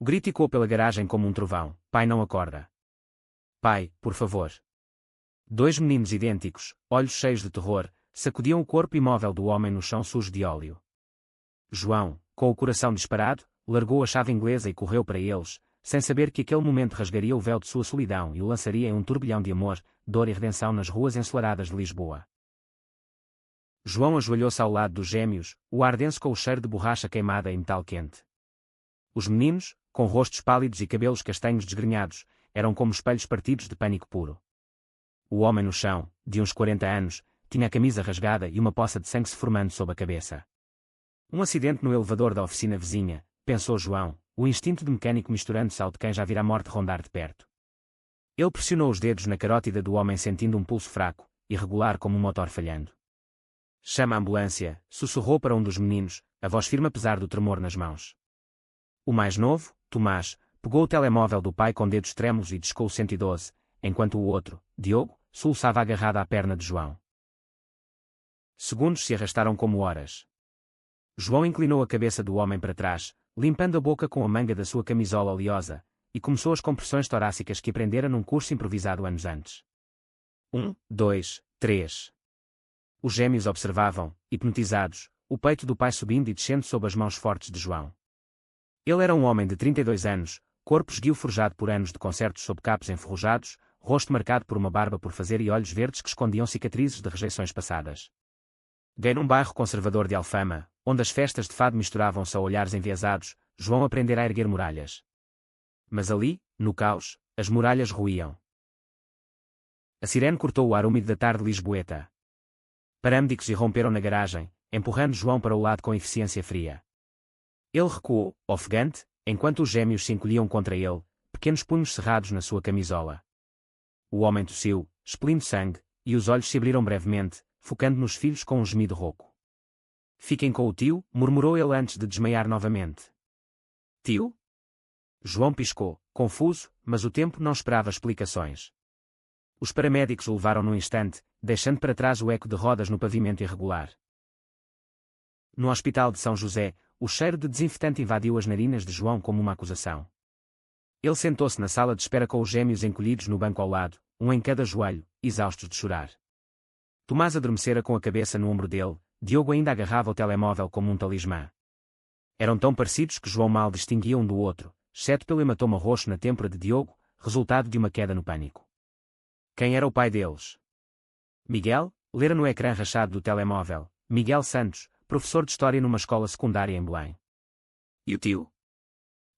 O grito ecoou pela garagem como um trovão. Pai não acorda. Pai, por favor. Dois meninos idênticos, olhos cheios de terror, sacudiam o corpo imóvel do homem no chão sujo de óleo. João, com o coração disparado, largou a chave inglesa e correu para eles, sem saber que aquele momento rasgaria o véu de sua solidão e o lançaria em um turbilhão de amor, dor e redenção nas ruas ensolaradas de Lisboa. João ajoelhou-se ao lado dos gêmeos, o ar denso com o cheiro de borracha queimada e metal quente. Os meninos, com rostos pálidos e cabelos castanhos desgrenhados, eram como espelhos partidos de pânico puro. O homem no chão, de uns 40 anos, tinha a camisa rasgada e uma poça de sangue se formando sob a cabeça. Um acidente no elevador da oficina vizinha, pensou João, o instinto de mecânico misturando-se ao de quem já vira a morte rondar de perto. Ele pressionou os dedos na carótida do homem sentindo um pulso fraco, irregular como um motor falhando. Chama a ambulância, sussurrou para um dos meninos, a voz firme apesar do tremor nas mãos. O mais novo, Tomás, pegou o telemóvel do pai com dedos trêmulos e discou o 112, enquanto o outro, Diogo, soluçava agarrado à perna de João. Segundos se arrastaram como horas. João inclinou a cabeça do homem para trás, limpando a boca com a manga da sua camisola oleosa, e começou as compressões torácicas que aprendera num curso improvisado anos antes. 1, 2, 3. Os gêmeos observavam, hipnotizados, o peito do pai subindo e descendo sob as mãos fortes de João. Ele era um homem de 32 anos, corpo esguio forjado por anos de concertos sob capos enferrujados, rosto marcado por uma barba por fazer e olhos verdes que escondiam cicatrizes de rejeições passadas. Gay num bairro conservador de Alfama, onde as festas de fado misturavam-se a olhares enviesados, João aprendera a erguer muralhas. Mas ali, no caos, as muralhas ruíam. A sirene cortou o ar úmido da tarde lisboeta. Parâmedicos irromperam na garagem, empurrando João para o lado com eficiência fria. Ele recuou, ofegante, enquanto os gêmeos se encolhiam contra ele, pequenos punhos cerrados na sua camisola. O homem tossiu, expelindo sangue, e os olhos se abriram brevemente, focando nos filhos com um gemido rouco. Fiquem com o tio, murmurou ele antes de desmaiar novamente. Tio? João piscou, confuso, mas o tempo não esperava explicações. Os paramédicos o levaram num instante, deixando para trás o eco de rodas no pavimento irregular. No hospital de São José, o cheiro de desinfetante invadiu as narinas de João como uma acusação. Ele sentou-se na sala de espera com os gêmeos encolhidos no banco ao lado, um em cada joelho, exaustos de chorar. Tomás adormecera com a cabeça no ombro dele, Diogo ainda agarrava o telemóvel como um talismã. Eram tão parecidos que João mal distinguia um do outro, exceto pelo hematoma roxo na têmpora de Diogo, resultado de uma queda no pânico. Quem era o pai deles? Miguel, lera no ecrã rachado do telemóvel, Miguel Santos, professor de História numa escola secundária em Belém. E o tio?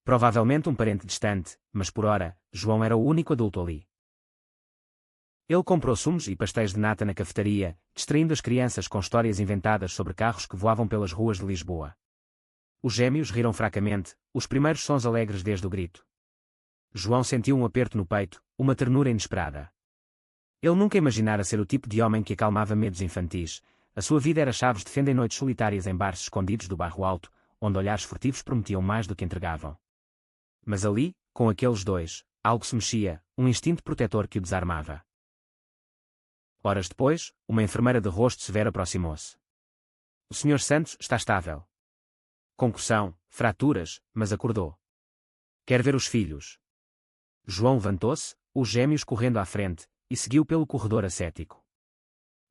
Provavelmente um parente distante, mas por ora, João era o único adulto ali. Ele comprou sumos e pastéis de nata na cafetaria, distraindo as crianças com histórias inventadas sobre carros que voavam pelas ruas de Lisboa. Os gêmeos riram fracamente, os primeiros sons alegres desde o grito. João sentiu um aperto no peito, uma ternura inesperada. Ele nunca imaginara ser o tipo de homem que acalmava medos infantis. A sua vida era chaves de fenda em noites solitárias em bares escondidos do bairro alto, onde olhares furtivos prometiam mais do que entregavam. Mas ali, com aqueles dois, algo se mexia, um instinto protetor que o desarmava. Horas depois, uma enfermeira de rosto severo aproximou-se. O Sr. Santos está estável. Concussão, fraturas, mas acordou. Quer ver os filhos. João levantou-se, os gêmeos correndo à frente, e seguiu pelo corredor ascético.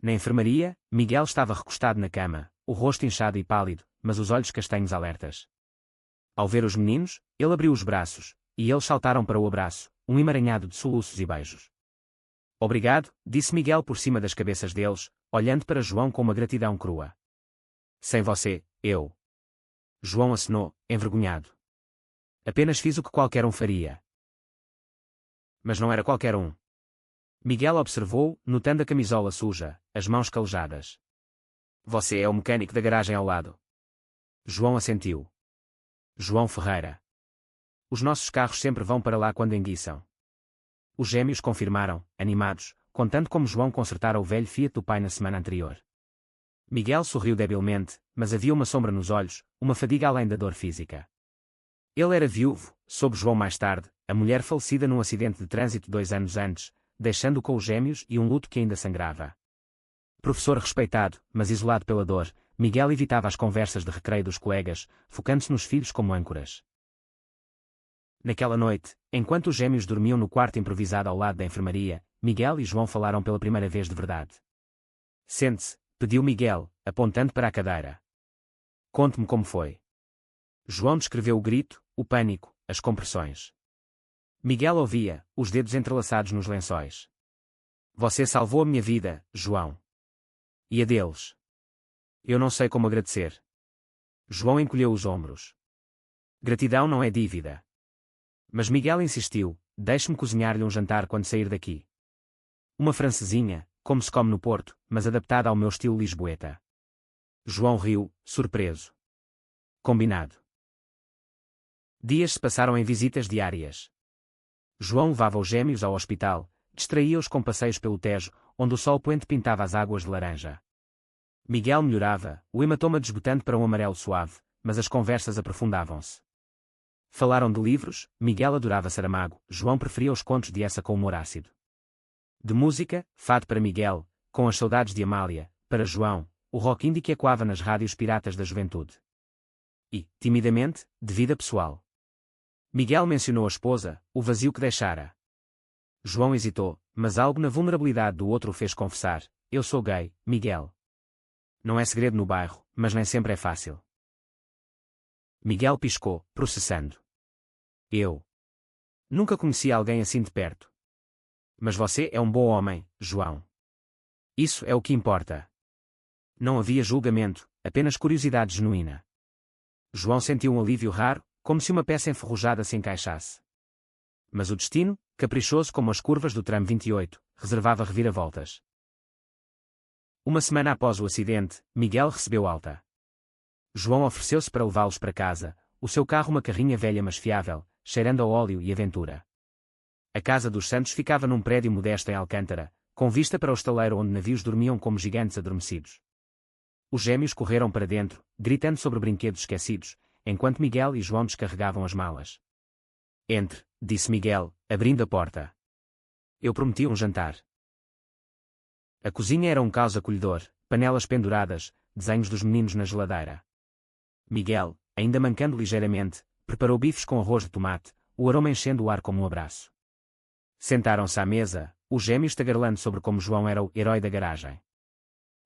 Na enfermaria, Miguel estava recostado na cama, o rosto inchado e pálido, mas os olhos castanhos alertas. Ao ver os meninos, ele abriu os braços, e eles saltaram para o abraço, um emaranhado de soluços e beijos. Obrigado, disse Miguel por cima das cabeças deles, olhando para João com uma gratidão crua. Sem você, eu. João acenou, envergonhado. Apenas fiz o que qualquer um faria. Mas não era qualquer um. Miguel observou, notando a camisola suja, as mãos calejadas. Você é o mecânico da garagem ao lado. João assentiu. João Ferreira. Os nossos carros sempre vão para lá quando enguiçam. Os gêmeos confirmaram, animados, contando como João consertara o velho Fiat do pai na semana anterior. Miguel sorriu debilmente, mas havia uma sombra nos olhos, uma fadiga além da dor física. Ele era viúvo, soube João mais tarde, a mulher falecida num acidente de trânsito 2 anos antes, deixando-o com os gêmeos e um luto que ainda sangrava. Professor respeitado, mas isolado pela dor, Miguel evitava as conversas de recreio dos colegas, focando-se nos filhos como âncoras. Naquela noite, enquanto os gêmeos dormiam no quarto improvisado ao lado da enfermaria, Miguel e João falaram pela primeira vez de verdade. Sente-se, pediu Miguel, apontando para a cadeira. Conte-me como foi. João descreveu o grito, o pânico, as compressões. Miguel ouvia, os dedos entrelaçados nos lençóis. Você salvou a minha vida, João. E a deles. Eu não sei como agradecer. João encolheu os ombros. Gratidão não é dívida. Mas Miguel insistiu, deixe-me cozinhar-lhe um jantar quando sair daqui. Uma francesinha, como se come no Porto, mas adaptada ao meu estilo lisboeta. João riu, surpreso. Combinado. Dias se passaram em visitas diárias. João levava os gêmeos ao hospital, distraía-os com passeios pelo Tejo, onde o sol poente pintava as águas de laranja. Miguel melhorava, o hematoma desbotando para um amarelo suave, mas as conversas aprofundavam-se. Falaram de livros, Miguel adorava Saramago, João preferia os contos de Essa com humor ácido. De música, fado para Miguel, com as saudades de Amália, para João, o rock indie que ecoava nas rádios piratas da juventude. E, timidamente, de vida pessoal. Miguel mencionou a esposa, o vazio que deixara. João hesitou, mas algo na vulnerabilidade do outro o fez confessar: eu sou gay, Miguel. Não é segredo no bairro, mas nem sempre é fácil. Miguel piscou, processando. Eu nunca conheci alguém assim de perto. Mas você é um bom homem, João. Isso é o que importa. Não havia julgamento, apenas curiosidade genuína. João sentiu um alívio raro, como se uma peça enferrujada se encaixasse. Mas o destino, caprichoso como as curvas do tram 28, reservava reviravoltas. Uma semana após o acidente, Miguel recebeu alta. João ofereceu-se para levá-los para casa, o seu carro uma carrinha velha mas fiável, cheirando a óleo e aventura. A casa dos Santos ficava num prédio modesto em Alcântara, com vista para o estaleiro onde navios dormiam como gigantes adormecidos. Os gêmeos correram para dentro, gritando sobre brinquedos esquecidos, enquanto Miguel e João descarregavam as malas. Entre, disse Miguel, abrindo a porta. Eu prometi um jantar. A cozinha era um caos acolhedor, panelas penduradas, desenhos dos meninos na geladeira. Miguel, ainda mancando ligeiramente, preparou bifes com arroz de tomate, o aroma enchendo o ar como um abraço. Sentaram-se à mesa, os gêmeos tagarelando sobre como João era o herói da garagem.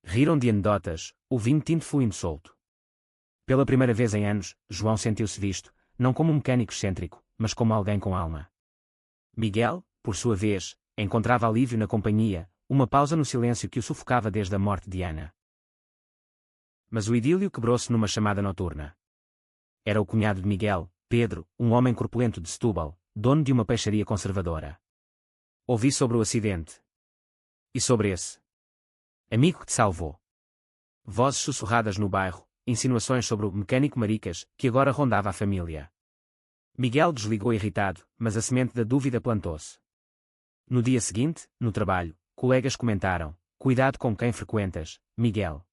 Riram de anedotas, o vinho tinto fluindo solto. Pela primeira vez em anos, João sentiu-se visto, não como um mecânico excêntrico, mas como alguém com alma. Miguel, por sua vez, encontrava alívio na companhia, uma pausa no silêncio que o sufocava desde a morte de Ana. Mas o idílio quebrou-se numa chamada noturna. Era o cunhado de Miguel, Pedro, um homem corpulento de Setúbal, dono de uma peixaria conservadora. Ouvi sobre o acidente. E sobre esse amigo que te salvou. Vozes sussurradas no bairro, insinuações sobre o mecânico maricas, que agora rondava a família. Miguel desligou irritado, mas a semente da dúvida plantou-se. No dia seguinte, no trabalho, colegas comentaram: cuidado com quem frequentas, Miguel.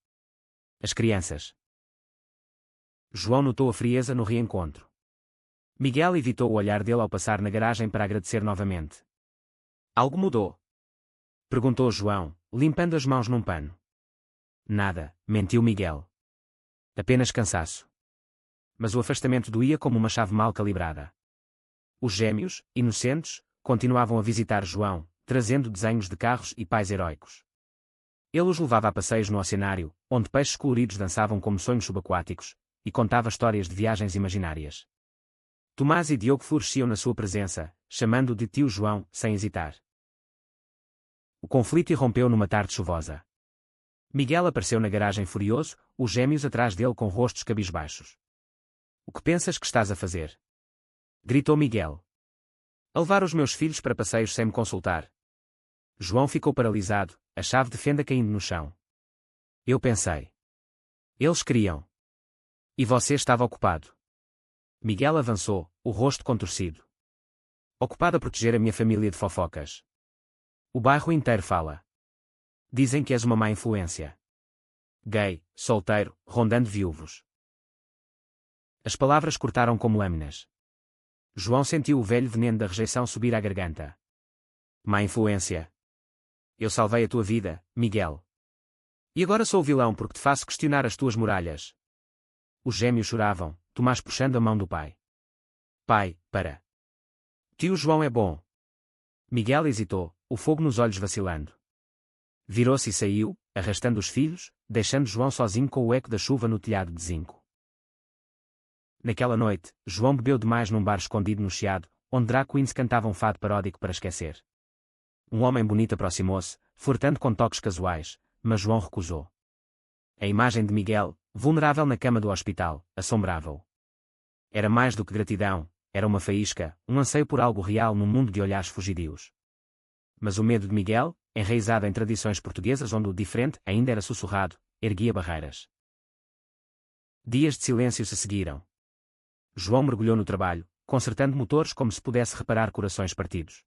As crianças. João notou a frieza no reencontro. Miguel evitou o olhar dele ao passar na garagem para agradecer novamente. Algo mudou? Perguntou João, limpando as mãos num pano. Nada, mentiu Miguel. Apenas cansaço. Mas o afastamento doía como uma chave mal calibrada. Os gêmeos, inocentes, continuavam a visitar João, trazendo desenhos de carros e pais heróicos. Ele os levava a passeios no oceanário, onde peixes coloridos dançavam como sonhos subaquáticos, e contava histórias de viagens imaginárias. Tomás e Diogo floresciam na sua presença, chamando-o de tio João, sem hesitar. O conflito irrompeu numa tarde chuvosa. Miguel apareceu na garagem furioso, os gêmeos atrás dele com rostos cabisbaixos. O que pensas que estás a fazer? Gritou Miguel. A levar os meus filhos para passeios sem me consultar. João ficou paralisado, a chave de fenda caindo no chão. Eu pensei. Eles queriam. E você estava ocupado. Miguel avançou, o rosto contorcido. Ocupado a proteger a minha família de fofocas. O bairro inteiro fala. Dizem que és uma má influência. Gay, solteiro, rondando viúvos. As palavras cortaram como lâminas. João sentiu o velho veneno da rejeição subir à garganta. Má influência. Eu salvei a tua vida, Miguel. E agora sou o vilão porque te faço questionar as tuas muralhas. Os gêmeos choravam, Tomás puxando a mão do pai. Pai, para. Tio João é bom. Miguel hesitou, o fogo nos olhos vacilando. Virou-se e saiu, arrastando os filhos, deixando João sozinho com o eco da chuva no telhado de zinco. Naquela noite, João bebeu demais num bar escondido no chiado, onde drag queens cantavam um fado paródico para esquecer. Um homem bonito aproximou-se, flertando com toques casuais, mas João recusou. A imagem de Miguel, vulnerável na cama do hospital, assombrava-o. Era mais do que gratidão, era uma faísca, um anseio por algo real num mundo de olhares fugidios. Mas o medo de Miguel, enraizado em tradições portuguesas onde o diferente ainda era sussurrado, erguia barreiras. Dias de silêncio se seguiram. João mergulhou no trabalho, consertando motores como se pudesse reparar corações partidos.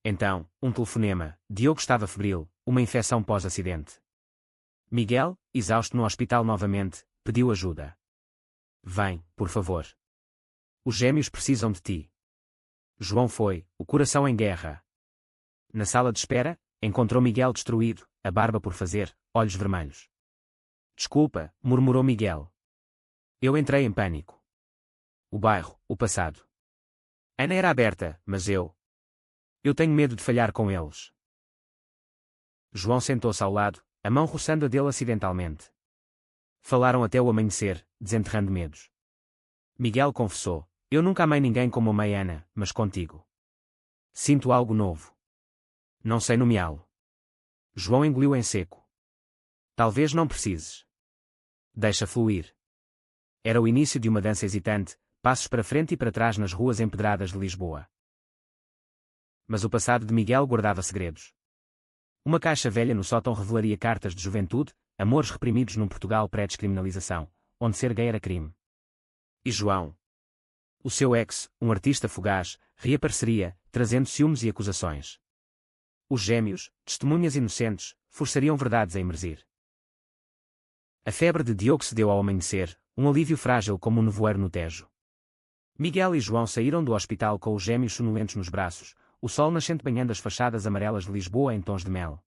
Então, um telefonema, Diogo estava febril, uma infecção pós-acidente. Miguel, exausto no hospital novamente, pediu ajuda. Vem, por favor. Os gêmeos precisam de ti. João foi, o coração em guerra. Na sala de espera, encontrou Miguel destruído, a barba por fazer, olhos vermelhos. Desculpa, murmurou Miguel. Eu entrei em pânico. O bairro, o passado. Ana era aberta, mas eu tenho medo de falhar com eles. João sentou-se ao lado, a mão roçando a dele acidentalmente. Falaram até o amanhecer, desenterrando medos. Miguel confessou, eu nunca amei ninguém como amei Ana, mas contigo. Sinto algo novo. Não sei nomeá-lo. João engoliu em seco. Talvez não precises. Deixa fluir. Era o início de uma dança hesitante, passos para frente e para trás nas ruas empedradas de Lisboa. Mas o passado de Miguel guardava segredos. Uma caixa velha no sótão revelaria cartas de juventude, amores reprimidos num Portugal pré-descriminalização, onde ser gay era crime. E João? O seu ex, um artista fugaz, reapareceria, trazendo ciúmes e acusações. Os gêmeos, testemunhas inocentes, forçariam verdades a emergir. A febre de Diogo se deu ao amanhecer, um alívio frágil como um nevoeiro no Tejo. Miguel e João saíram do hospital com os gêmeos sonolentos nos braços, o sol nascente banhando as fachadas amarelas de Lisboa em tons de mel.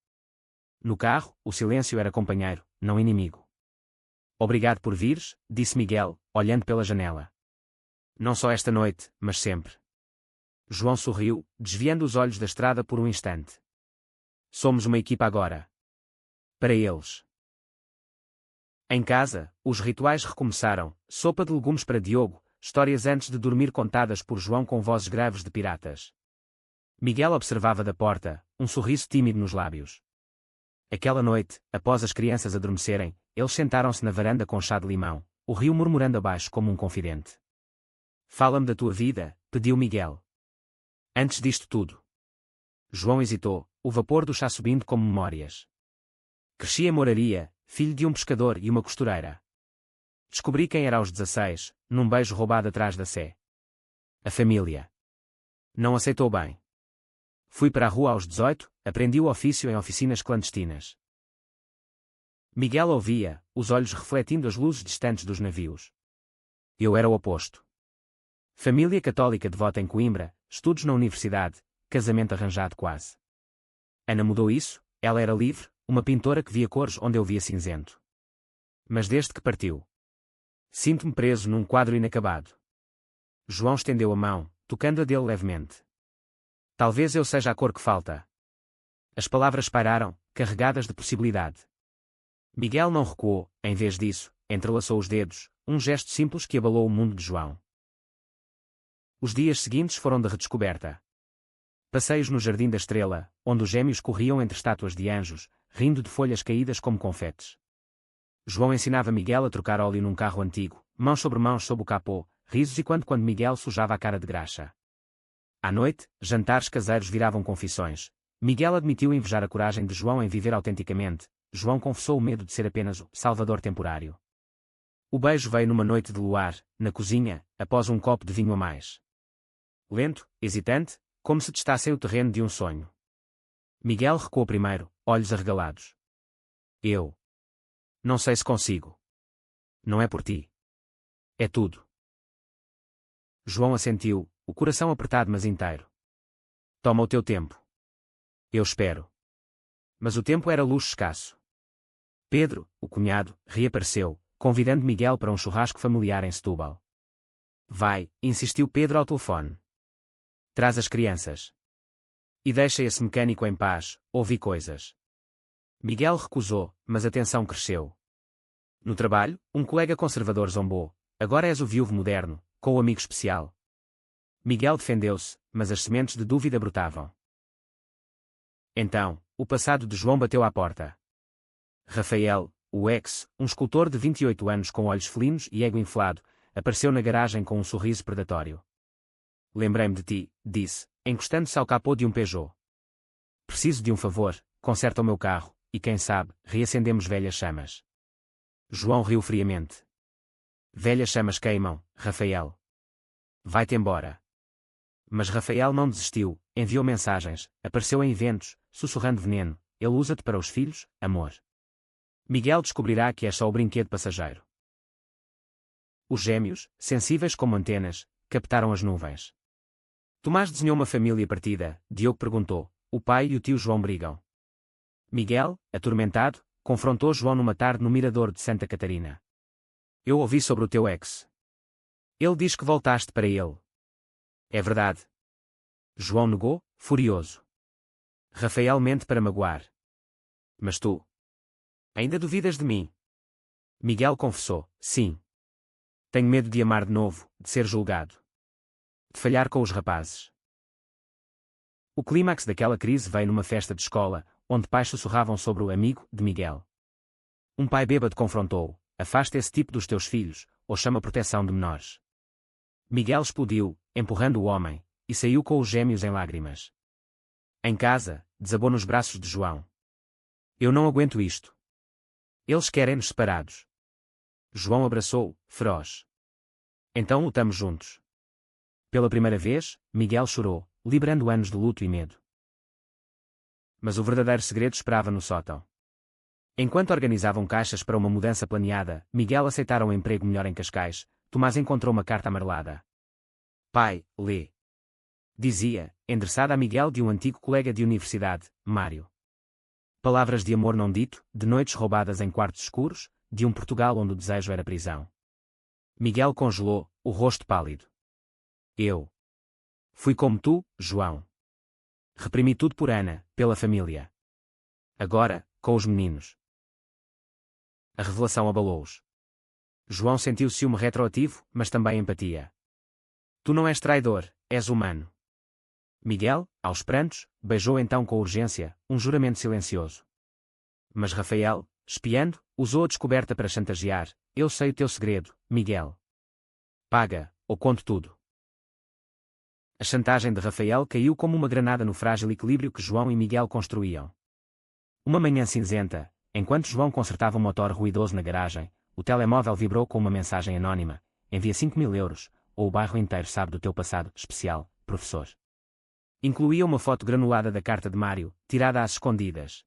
No carro, o silêncio era companheiro, não inimigo. Obrigado por vires, disse Miguel, olhando pela janela. Não só esta noite, mas sempre. João sorriu, desviando os olhos da estrada por um instante. Somos uma equipa agora. Para eles. Em casa, os rituais recomeçaram, sopa de legumes para Diogo, histórias antes de dormir contadas por João com vozes graves de piratas. Miguel observava da porta, um sorriso tímido nos lábios. Aquela noite, após as crianças adormecerem, eles sentaram-se na varanda com chá de limão, o rio murmurando abaixo como um confidente. Fala-me da tua vida, pediu Miguel. Antes disto tudo. João hesitou, o vapor do chá subindo como memórias. Cresci em Moraria, filho de um pescador e uma costureira. Descobri quem era aos 16, num beijo roubado atrás da sé. A família não aceitou bem. Fui para a rua aos 18, aprendi o ofício em oficinas clandestinas. Miguel ouvia, os olhos refletindo as luzes distantes dos navios. Eu era o oposto. Família católica devota em Coimbra, estudos na universidade, casamento arranjado quase. Ana mudou isso, ela era livre, uma pintora que via cores onde eu via cinzento. Mas desde que partiu, sinto-me preso num quadro inacabado. João estendeu a mão, tocando a dele levemente. Talvez eu seja a cor que falta. As palavras pairaram, carregadas de possibilidade. Miguel não recuou, em vez disso, entrelaçou os dedos, um gesto simples que abalou o mundo de João. Os dias seguintes foram de redescoberta. Passeios no Jardim da Estrela, onde os gêmeos corriam entre estátuas de anjos, rindo de folhas caídas como confetes. João ensinava Miguel a trocar óleo num carro antigo, mãos sob o capô, risos e quando Miguel sujava a cara de graxa. À noite, jantares caseiros viravam confissões. Miguel admitiu invejar a coragem de João em viver autenticamente. João confessou o medo de ser apenas o salvador temporário. O beijo veio numa noite de luar, na cozinha, após um copo de vinho a mais. Lento, hesitante, como se testassem o terreno de um sonho. Miguel recuou primeiro, olhos arregalados. Eu não sei se consigo. Não é por ti. É tudo. João assentiu, o coração apertado mas inteiro. Toma o teu tempo. Eu espero. Mas o tempo era luxo escasso. Pedro, o cunhado, reapareceu, convidando Miguel para um churrasco familiar em Setúbal. Vai, insistiu Pedro ao telefone. Traz as crianças. E deixa esse mecânico em paz, ouvi coisas. Miguel recusou, mas a tensão cresceu. No trabalho, um colega conservador zombou. Agora és o viúvo moderno, com o amigo especial. Miguel defendeu-se, mas as sementes de dúvida brotavam. Então, o passado de João bateu à porta. Rafael, o ex, um escultor de 28 anos com olhos felinos e ego inflado, apareceu na garagem com um sorriso predatório. Lembrei-me de ti, disse, encostando-se ao capô de um Peugeot. Preciso de um favor, conserta o meu carro, e quem sabe, reacendemos velhas chamas. João riu friamente. Velhas chamas queimam, Rafael. Vai-te embora. Mas Rafael não desistiu, enviou mensagens, apareceu em eventos, sussurrando veneno. Ele usa-te para os filhos, amor. Miguel descobrirá que és só o brinquedo passageiro. Os gêmeos, sensíveis como antenas, captaram as nuvens. Tomás desenhou uma família partida, Diogo perguntou. O pai e o tio João brigam. Miguel, atormentado, confrontou João numa tarde no mirador de Santa Catarina. Eu ouvi sobre o teu ex. Ele diz que voltaste para ele. É verdade. João negou, furioso. Rafael mente para magoar. Mas tu? Ainda duvidas de mim? Miguel confessou, sim. Tenho medo de amar de novo, de ser julgado. De falhar com os rapazes. O clímax daquela crise veio numa festa de escola, onde pais sussurravam sobre o amigo de Miguel. Um pai bêbado confrontou-o. Afasta esse tipo dos teus filhos, ou chama proteção de menores. Miguel explodiu, empurrando o homem, e saiu com os gêmeos em lágrimas. Em casa, desabou nos braços de João. Eu não aguento isto. Eles querem-nos separados. João abraçou-o, feroz. Então lutamos juntos. Pela primeira vez, Miguel chorou, liberando anos de luto e medo. Mas o verdadeiro segredo esperava no sótão. Enquanto organizavam caixas para uma mudança planeada, Miguel aceitara um emprego melhor em Cascais. Tomás encontrou uma carta amarelada. Pai, lê. Dizia, endereçada a Miguel de um antigo colega de universidade, Mário. Palavras de amor não dito, de noites roubadas em quartos escuros, de um Portugal onde o desejo era prisão. Miguel congelou, o rosto pálido. Eu. Fui como tu, João. Reprimi tudo por Ana, pela família. Agora, com os meninos. A revelação abalou-os. João sentiu ciúme retroativo, mas também empatia. Tu não és traidor, és humano. Miguel, aos prantos, beijou então com urgência, um juramento silencioso. Mas Rafael, espiando, usou a descoberta para chantagear. Eu sei o teu segredo, Miguel. Paga, ou conto tudo. A chantagem de Rafael caiu como uma granada no frágil equilíbrio que João e Miguel construíam. Uma manhã cinzenta, enquanto João consertava um motor ruidoso na garagem, o telemóvel vibrou com uma mensagem anônima. Envia 5.000 euros, ou o bairro inteiro sabe do teu passado especial, professor. Incluía uma foto granulada da carta de Mário, tirada às escondidas.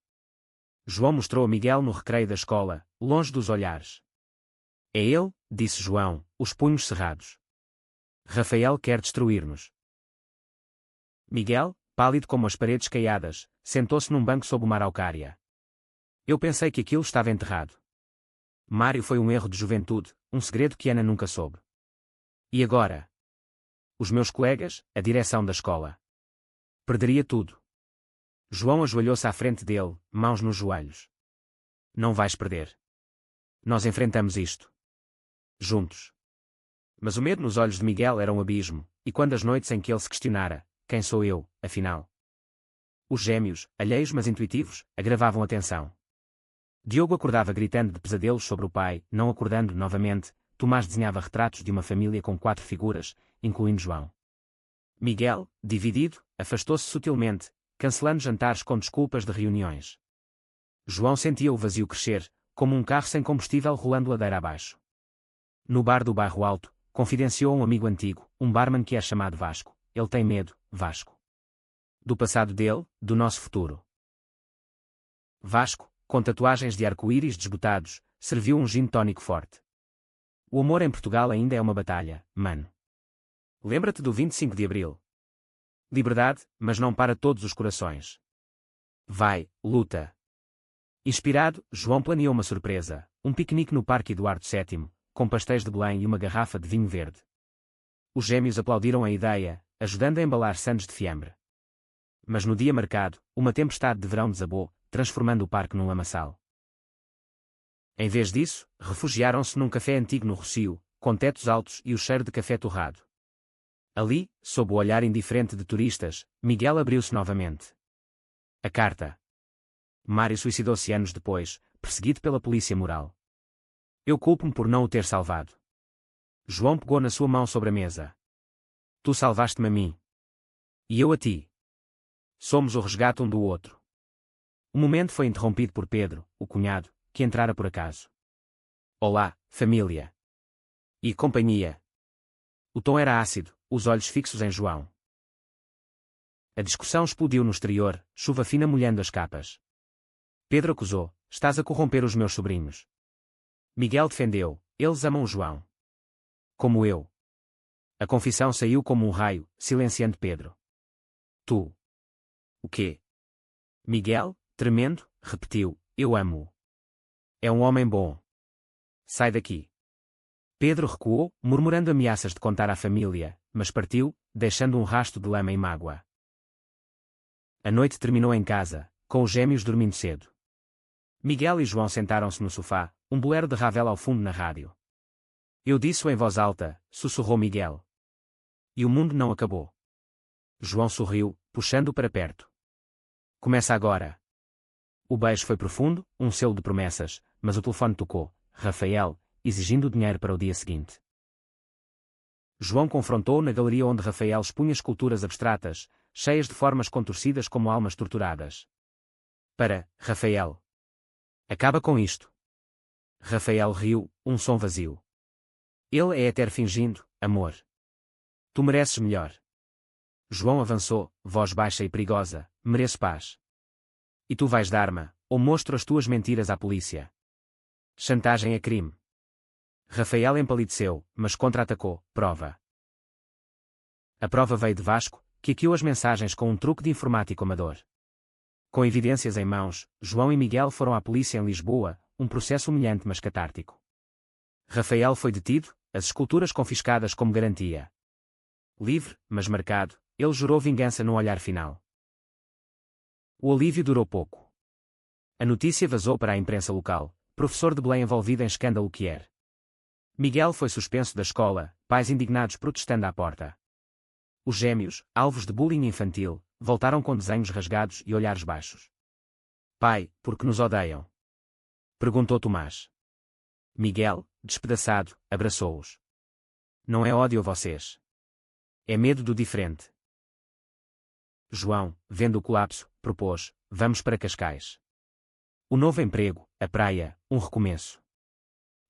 João mostrou a Miguel no recreio da escola, longe dos olhares. É ele, disse João, os punhos cerrados. Rafael quer destruir-nos. Miguel, pálido como as paredes caiadas, sentou-se num banco sob uma araucária. Eu pensei que aquilo estava enterrado. Mário foi um erro de juventude, um segredo que Ana nunca soube. E agora? Os meus colegas, a direção da escola. Perderia tudo. João ajoelhou-se à frente dele, mãos nos joelhos. Não vais perder. Nós enfrentamos isto. Juntos. Mas o medo nos olhos de Miguel era um abismo, e quando as noites em que ele se questionara, quem sou eu, afinal? Os gêmeos, alheios mas intuitivos, agravavam a tensão. Diogo acordava gritando de pesadelos sobre o pai, não acordando novamente. Tomás desenhava retratos de uma família com 4 figuras, incluindo João. Miguel, dividido, afastou-se sutilmente, cancelando jantares com desculpas de reuniões. João sentia o vazio crescer, como um carro sem combustível rolando ladeira abaixo. No bar do bairro Alto, confidenciou um amigo antigo, um barman que é chamado Vasco. Ele tem medo, Vasco. Do passado dele, do nosso futuro. Vasco, com tatuagens de arco-íris desbotados, serviu um gin tónico forte. O amor em Portugal ainda é uma batalha, mano. Lembra-te do 25 de Abril. Liberdade, mas não para todos os corações. Vai, luta. Inspirado, João planeou uma surpresa, um piquenique no Parque Eduardo VII, com pastéis de Belém e uma garrafa de vinho verde. Os gêmeos aplaudiram a ideia, ajudando a embalar sandes de fiambre. Mas no dia marcado, uma tempestade de verão desabou, transformando o parque num lamaçal. Em vez disso, refugiaram-se num café antigo no Rossio, com tetos altos e o cheiro de café torrado. Ali, sob o olhar indiferente de turistas, Miguel abriu-se novamente. A carta. Mário suicidou-se anos depois, perseguido pela polícia moral. Eu culpo-me por não o ter salvado. João pegou na sua mão sobre a mesa. Tu salvaste-me a mim. E eu a ti. Somos o resgate um do outro. O momento foi interrompido por Pedro, o cunhado, que entrara por acaso. Olá, família. E companhia. O tom era ácido, os olhos fixos em João. A discussão explodiu no exterior, chuva fina molhando as capas. Pedro acusou: estás a corromper os meus sobrinhos. Miguel defendeu: eles amam o João. Como eu. A confissão saiu como um raio, silenciando Pedro. Tu. O quê? Miguel, tremendo, repetiu: eu amo-o. É um homem bom. Sai daqui. Pedro recuou, murmurando ameaças de contar à família, mas partiu, deixando um rasto de lama e mágoa. A noite terminou em casa, com os gêmeos dormindo cedo. Miguel e João sentaram-se no sofá, um bolero de Ravel ao fundo na rádio. Eu disse-o em voz alta, sussurrou Miguel. E o mundo não acabou. João sorriu, puxando-o para perto. Começa agora. O beijo foi profundo, um selo de promessas, mas o telefone tocou. Rafael, exigindo dinheiro para o dia seguinte. João confrontou na galeria onde Rafael expunha esculturas abstratas, cheias de formas contorcidas como almas torturadas. Para, Rafael. Acaba com isto. Rafael riu, um som vazio. Ele é eter fingindo, amor. Tu mereces melhor. João avançou, voz baixa e perigosa: mereço paz. E tu vais dar-me, ou mostro as tuas mentiras à polícia. Chantagem é crime. Rafael empalideceu, mas contra-atacou: prova. A prova veio de Vasco, que hackeou as mensagens com um truque de informático amador. Com evidências em mãos, João e Miguel foram à polícia em Lisboa, um processo humilhante mas catártico. Rafael foi detido, as esculturas confiscadas como garantia. Livre, mas marcado, ele jurou vingança no olhar final. O alívio durou pouco. A notícia vazou para a imprensa local: professor de Belém envolvido em escândalo que era. Miguel foi suspenso da escola, pais indignados protestando à porta. Os gêmeos, alvos de bullying infantil, voltaram com desenhos rasgados e olhares baixos. Pai, por que nos odeiam? Perguntou Tomás. Miguel, despedaçado, abraçou-os. Não é ódio a vocês. É medo do diferente. João, vendo o colapso, propôs: vamos para Cascais. O novo emprego, a praia, um recomeço.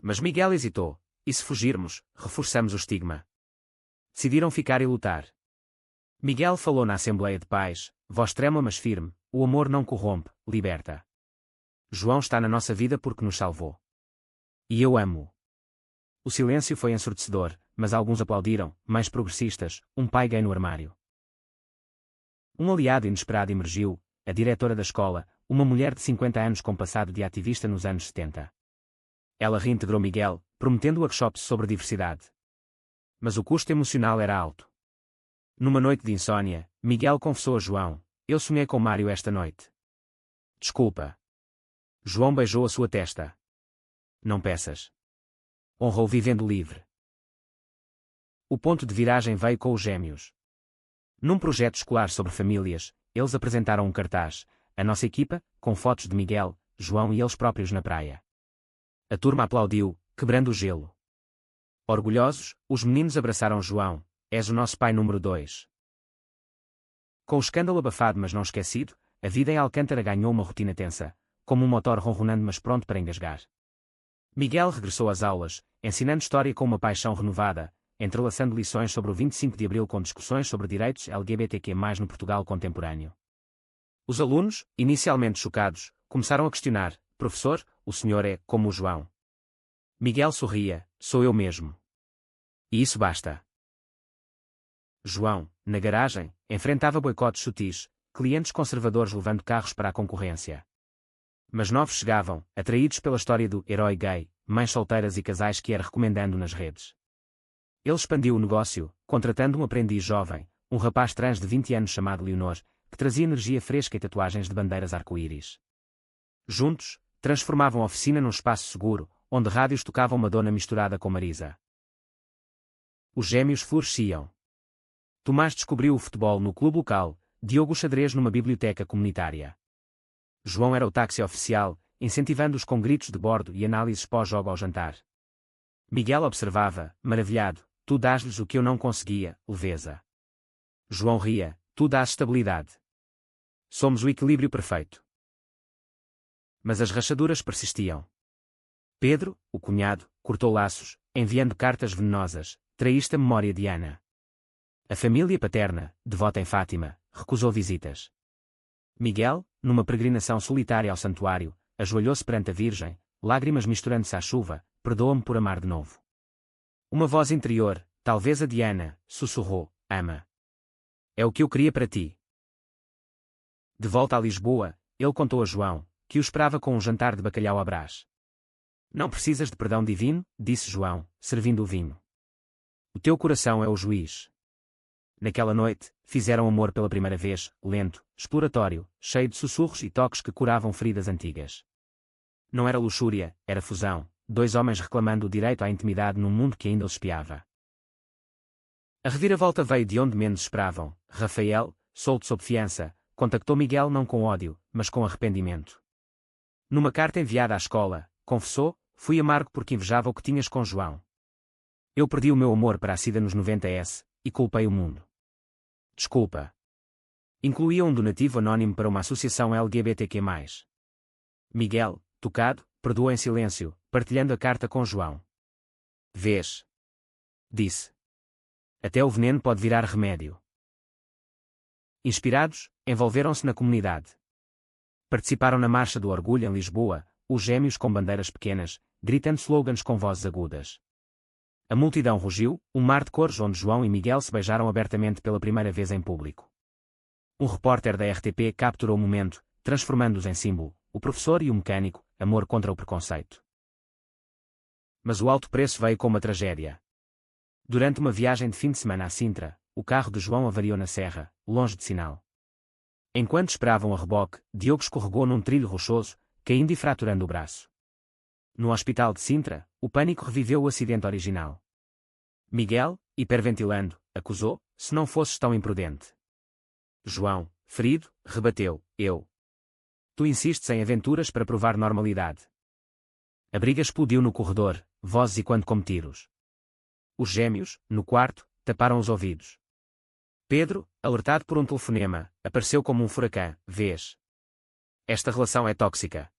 Mas Miguel hesitou: e se fugirmos, reforçamos o estigma. Decidiram ficar e lutar. Miguel falou na Assembleia de Pais, voz trêmula mas firme: o amor não corrompe, liberta. João está na nossa vida porque nos salvou. E eu amo-o. O silêncio foi ensurdecedor, mas alguns aplaudiram, mais progressistas: um pai gay no armário. Um aliado inesperado emergiu, a diretora da escola, uma mulher de 50 anos com passado de ativista nos anos 70. Ela reintegrou Miguel, prometendo workshops sobre diversidade. Mas o custo emocional era alto. Numa noite de insônia, Miguel confessou a João: eu sonhei com Mário esta noite. Desculpa. João beijou a sua testa. Não peças. Honrou vivendo livre. O ponto de viragem veio com os gêmeos. Num projeto escolar sobre famílias, eles apresentaram um cartaz: a nossa equipa, com fotos de Miguel, João e eles próprios na praia. A turma aplaudiu, quebrando o gelo. Orgulhosos, os meninos abraçaram João: és o nosso pai número 2. Com o escândalo abafado mas não esquecido, a vida em Alcântara ganhou uma rotina tensa, como um motor ronronando mas pronto para engasgar. Miguel regressou às aulas, ensinando história com uma paixão renovada, entrelaçando lições sobre o 25 de Abril com discussões sobre direitos LGBTQ+ no Portugal contemporâneo. Os alunos, inicialmente chocados, começaram a questionar: professor, o senhor é como o João? Miguel sorria: sou eu mesmo. E isso basta. João, na garagem, enfrentava boicotes sutis, clientes conservadores levando carros para a concorrência. Mas novos chegavam, atraídos pela história do herói gay, mães solteiras e casais que era recomendando nas redes. Ele expandiu o negócio, contratando um aprendiz jovem, um rapaz trans de 20 anos chamado Leonor, que trazia energia fresca e tatuagens de bandeiras arco-íris. Juntos, transformavam a oficina num espaço seguro, onde rádios tocavam Madonna misturada com Marisa. Os gêmeos floresciam. Tomás descobriu o futebol no clube local, Diogo o xadrez numa biblioteca comunitária. João era o táxi oficial, incentivando-os com gritos de bordo e análises pós-jogo ao jantar. Miguel observava, maravilhado: tu dás-lhes o que eu não conseguia, leveza. João ria: tu dás estabilidade. Somos o equilíbrio perfeito. Mas as rachaduras persistiam. Pedro, o cunhado, cortou laços, enviando cartas venenosas: traíste a memória de Ana. A família paterna, devota em Fátima, recusou visitas. Miguel, numa peregrinação solitária ao santuário, ajoelhou-se perante a Virgem, lágrimas misturando-se à chuva: perdoa-me por amar de novo. Uma voz interior, talvez a de Ana, sussurrou: ama. É o que eu queria para ti. De volta a Lisboa, ele contou a João, que o esperava com um jantar de bacalhau à Brás. Não precisas de perdão divino, disse João, servindo o vinho. O teu coração é o juiz. Naquela noite, fizeram amor pela primeira vez, lento, exploratório, cheio de sussurros e toques que curavam feridas antigas. Não era luxúria, era fusão, dois homens reclamando o direito à intimidade num mundo que ainda os espiava. A reviravolta veio de onde menos esperavam. Rafael, solto sob fiança, contactou Miguel não com ódio, mas com arrependimento. Numa carta enviada à escola, confessou: fui amargo porque invejava o que tinhas com João. Eu perdi o meu amor para a SIDA nos 90s, e culpei o mundo. Desculpa. Incluía um donativo anónimo para uma associação LGBTQ+. Miguel, tocado, perdoou em silêncio, partilhando a carta com João. Vês? Disse. Até o veneno pode virar remédio. Inspirados, envolveram-se na comunidade. Participaram na Marcha do Orgulho em Lisboa, os gêmeos com bandeiras pequenas, gritando slogans com vozes agudas. A multidão rugiu, um mar de cores onde João e Miguel se beijaram abertamente pela primeira vez em público. Um repórter da RTP capturou o momento, transformando-os em símbolo: o professor e o mecânico, amor contra o preconceito. Mas o alto preço veio com uma tragédia. Durante uma viagem de fim de semana a Sintra, o carro de João avariou na serra, longe de sinal. Enquanto esperavam a reboque, Diogo escorregou num trilho rochoso, caindo e fraturando o braço. No hospital de Sintra, o pânico reviveu o acidente original. Miguel, hiperventilando, acusou: se não fosses tão imprudente. João, ferido, rebateu: eu. Tu insistes em aventuras para provar normalidade. A briga explodiu no corredor, vozes e quando como tiros. Os gêmeos, no quarto, taparam os ouvidos. Pedro, alertado por um telefonema, apareceu como um furacão: vês? Esta relação é tóxica.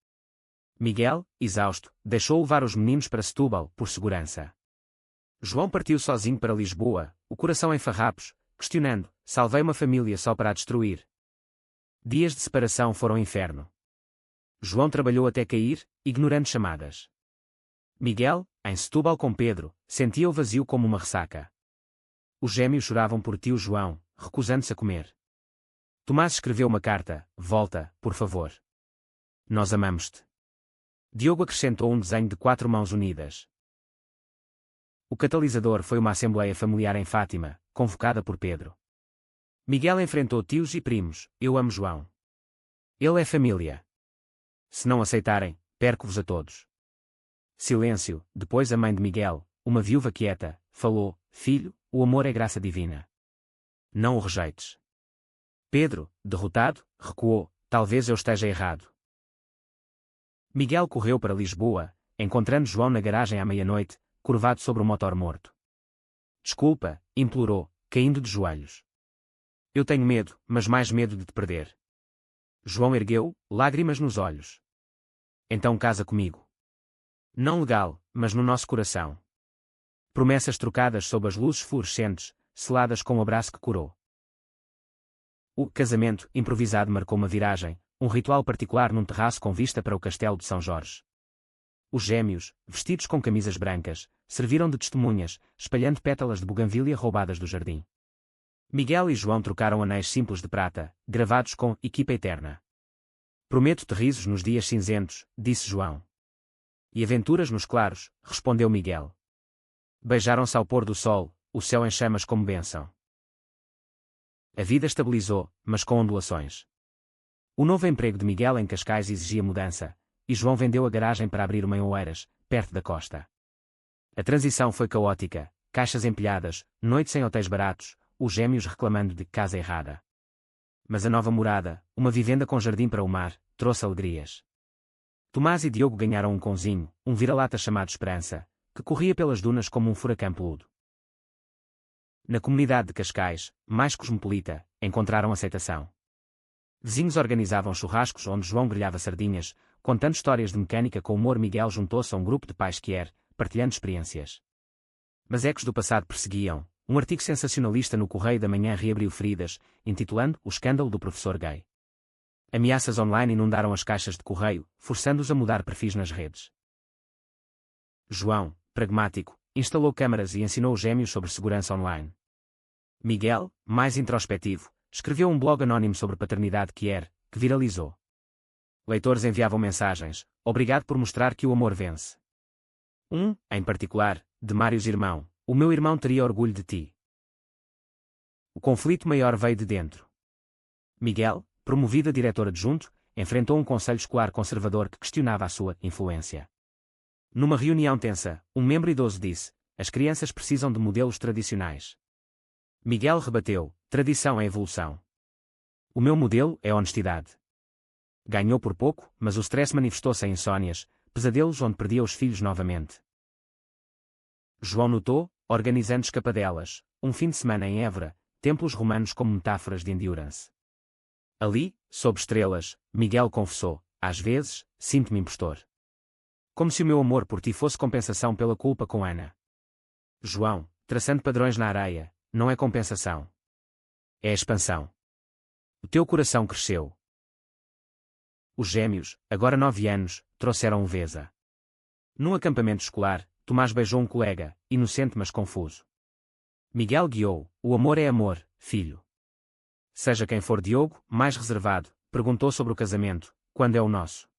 Miguel, exausto, deixou levar os meninos para Setúbal, por segurança. João partiu sozinho para Lisboa, o coração em farrapos, questionando: salvei uma família só para a destruir? Dias de separação foram inferno. João trabalhou até cair, ignorando chamadas. Miguel, em Setúbal com Pedro, sentia o vazio como uma ressaca. Os gêmeos choravam por tio João, recusando-se a comer. Tomás escreveu uma carta: volta, por favor. Nós amamos-te. Diogo acrescentou um desenho de 4 mãos unidas. O catalisador foi uma assembleia familiar em Fátima, convocada por Pedro. Miguel enfrentou tios e primos: eu amo João. Ele é família. Se não aceitarem, perco-vos a todos. Silêncio. Depois a mãe de Miguel, uma viúva quieta, falou: filho, o amor é graça divina. Não o rejeites. Pedro, derrotado, recuou: talvez eu esteja errado. Miguel correu para Lisboa, encontrando João na garagem à meia-noite, curvado sobre o motor morto. Desculpa, implorou, caindo de joelhos. Eu tenho medo, mas mais medo de te perder. João ergueu, lágrimas nos olhos. Então casa comigo. Não legal, mas no nosso coração. Promessas trocadas sob as luzes fluorescentes, seladas com um abraço que curou. O casamento improvisado marcou uma viragem, um ritual particular num terraço com vista para o castelo de São Jorge. Os gêmeos, vestidos com camisas brancas, serviram de testemunhas, espalhando pétalas de buganvília roubadas do jardim. Miguel e João trocaram anéis simples de prata, gravados com Equipa Eterna. Prometo-te risos nos dias cinzentos, disse João. E aventuras nos claros, respondeu Miguel. Beijaram-se ao pôr do sol, o céu em chamas como bênção. A vida estabilizou, mas com ondulações. O novo emprego de Miguel em Cascais exigia mudança, e João vendeu a garagem para abrir uma em Oeiras, perto da costa. A transição foi caótica, caixas empilhadas, noites em hotéis baratos, os gêmeos reclamando de casa errada. Mas a nova morada, uma vivenda com jardim para o mar, trouxe alegrias. Tomás e Diogo ganharam um cãozinho, um vira-lata chamado Esperança, que corria pelas dunas como um furacão peludo. Na comunidade de Cascais, mais cosmopolita, encontraram aceitação. Vizinhos organizavam churrascos onde João grelhava sardinhas, contando histórias de mecânica com humor. Miguel juntou-se a um grupo de pais que partilhando experiências. Mas ecos do passado perseguiam. Um artigo sensacionalista no Correio da Manhã reabriu feridas, intitulando O Escândalo do Professor Gay. Ameaças online inundaram as caixas de correio, forçando-os a mudar perfis nas redes. João, pragmático, instalou câmaras e ensinou os gêmeos sobre segurança online. Miguel, mais introspectivo, escreveu um blog anónimo sobre paternidade que viralizou. Leitores enviavam mensagens: obrigado por mostrar que o amor vence. Em particular, de Mários Irmão: o meu irmão teria orgulho de ti. O conflito maior veio de dentro. Miguel, promovido a diretor adjunto, enfrentou um conselho escolar conservador que questionava a sua influência. Numa reunião tensa, um membro idoso disse: as crianças precisam de modelos tradicionais. Miguel rebateu: tradição é evolução. O meu modelo é honestidade. Ganhou por pouco, mas o stress manifestou-se em insónias, pesadelos onde perdia os filhos novamente. João notou, organizando escapadelas, um fim de semana em Évora, templos romanos como metáforas de endurance. Ali, sob estrelas, Miguel confessou: às vezes, sinto-me impostor. Como se o meu amor por ti fosse compensação pela culpa com Ana. João, traçando padrões na areia: não é compensação. É expansão. O teu coração cresceu. Os gêmeos, agora 9 anos, trouxeram leveza. Num acampamento escolar, Tomás beijou um colega, inocente mas confuso. Miguel guiou: o amor é amor, filho. Seja quem for Diogo, mais reservado, perguntou sobre o casamento: quando é o nosso?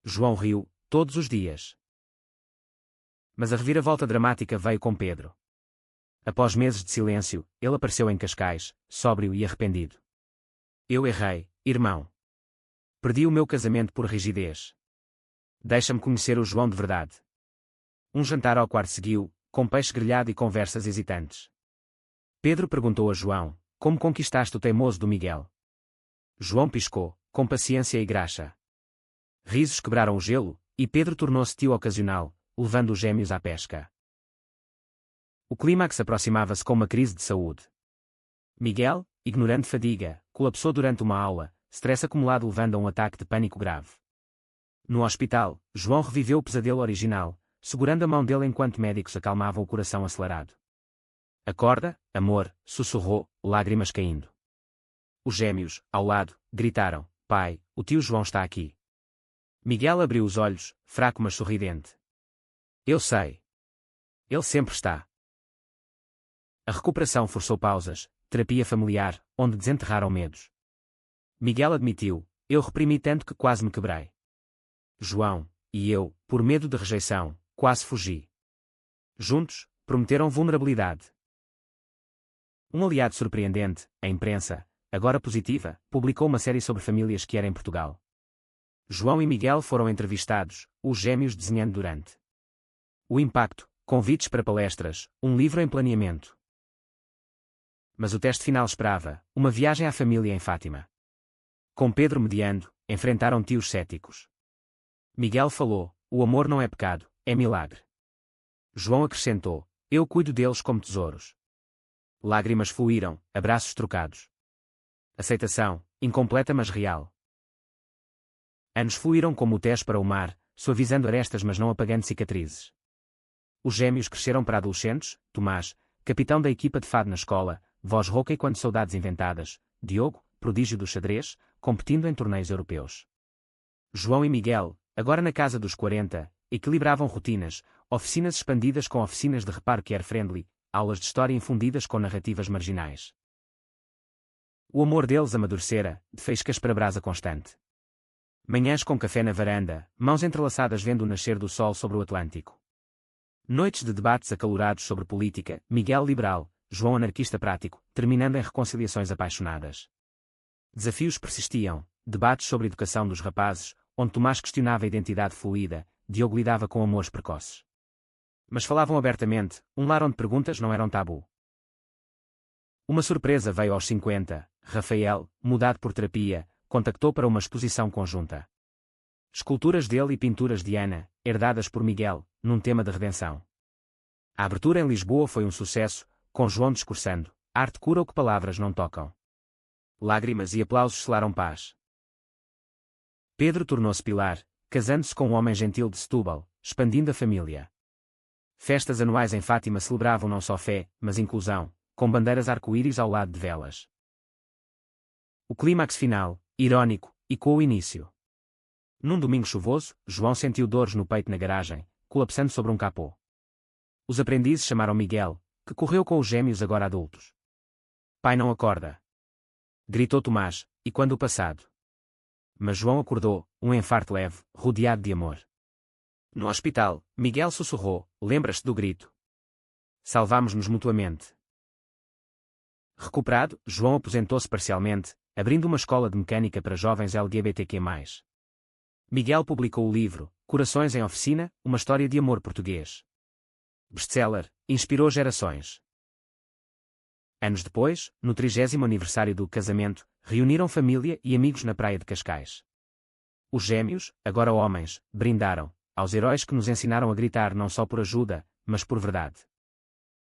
João riu: todos os dias. Mas a reviravolta dramática veio com Pedro. Após meses de silêncio, ele apareceu em Cascais, sóbrio e arrependido. Eu errei, irmão. Perdi o meu casamento por rigidez. Deixa-me conhecer o João de verdade. Um jantar ao quarto seguiu, com peixe grelhado e conversas hesitantes. Pedro perguntou a João: como conquistaste o teimoso do Miguel? João piscou, com paciência e graxa. Risos quebraram o gelo, e Pedro tornou-se tio ocasional, levando os gêmeos à pesca. O clímax aproximava-se com uma crise de saúde. Miguel, ignorando fadiga, colapsou durante uma aula, stress acumulado levando a um ataque de pânico grave. No hospital, João reviveu o pesadelo original, segurando a mão dele enquanto médicos acalmavam o coração acelerado. Acorda, amor, sussurrou, lágrimas caindo. Os gêmeos, ao lado, gritaram: pai, o tio João está aqui. Miguel abriu os olhos, fraco mas sorridente. Eu sei. Ele sempre está. A recuperação forçou pausas, terapia familiar, onde desenterraram medos. Miguel admitiu: eu reprimi tanto que quase me quebrei. João, e eu, por medo de rejeição, quase fugi. Juntos, prometeram vulnerabilidade. Um aliado surpreendente, a imprensa, agora positiva, publicou uma série sobre famílias que era em Portugal. João e Miguel foram entrevistados, os gêmeos desenhando durante. O impacto, convites para palestras, um livro em planeamento. Mas o teste final esperava, uma viagem à família em Fátima. Com Pedro mediando, enfrentaram tios céticos. Miguel falou: o amor não é pecado, é milagre. João acrescentou: eu cuido deles como tesouros. Lágrimas fluíram, abraços trocados. Aceitação, incompleta mas real. Anos fluíram como o Tejo para o mar, suavizando arestas mas não apagando cicatrizes. Os gêmeos cresceram para adolescentes: Tomás, capitão da equipa de fado na escola, voz rouca e quando saudades inventadas; Diogo, prodígio do xadrez, competindo em torneios europeus. João e Miguel, agora na casa dos 40, equilibravam rotinas, oficinas expandidas com oficinas de reparo care-friendly, aulas de história infundidas com narrativas marginais. O amor deles amadurecera, de faíscas para brasa constante. Manhãs com café na varanda, mãos entrelaçadas vendo o nascer do sol sobre o Atlântico. Noites de debates acalorados sobre política, Miguel liberal, João anarquista prático, terminando em reconciliações apaixonadas. Desafios persistiam, debates sobre educação dos rapazes, onde Tomás questionava a identidade fluida, Diogo lidava com amores precoces. Mas falavam abertamente, um lar onde perguntas não eram tabu. Uma surpresa veio aos 50, Rafael, mudado por terapia, contactou para uma exposição conjunta. Esculturas dele e pinturas de Ana, herdadas por Miguel, num tema de redenção. A abertura em Lisboa foi um sucesso, com João discursando, arte cura o que palavras não tocam. Lágrimas e aplausos selaram paz. Pedro tornou-se pilar, casando-se com um homem gentil de Setúbal, expandindo a família. Festas anuais em Fátima celebravam não só fé, mas inclusão, com bandeiras arco-íris ao lado de velas. O clímax final, irónico, ecoou o início. Num domingo chuvoso, João sentiu dores no peito na garagem, colapsando sobre um capô. Os aprendizes chamaram Miguel, que correu com os gêmeos agora adultos. Pai não acorda! Gritou Tomás, e quando o passado? Mas João acordou, um infarto leve, rodeado de amor. No hospital, Miguel sussurrou, lembras-te do grito? Salvámos-nos mutuamente. Recuperado, João aposentou-se parcialmente, abrindo uma escola de mecânica para jovens LGBTQ+. Miguel publicou o livro, Corações em Oficina, uma história de amor português. Best-seller, inspirou gerações. Anos depois, no 30º aniversário do casamento, reuniram família e amigos na praia de Cascais. Os gêmeos, agora homens, brindaram, aos heróis que nos ensinaram a gritar não só por ajuda, mas por verdade.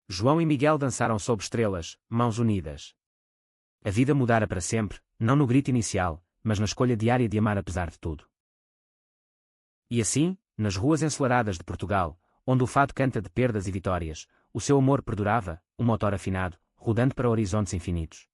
João e Miguel dançaram sob estrelas, mãos unidas. A vida mudara para sempre, não no grito inicial, mas na escolha diária de amar apesar de tudo. E assim, nas ruas ensolaradas de Portugal, onde o fado canta de perdas e vitórias, o seu amor perdurava, um motor afinado, rodando para horizontes infinitos.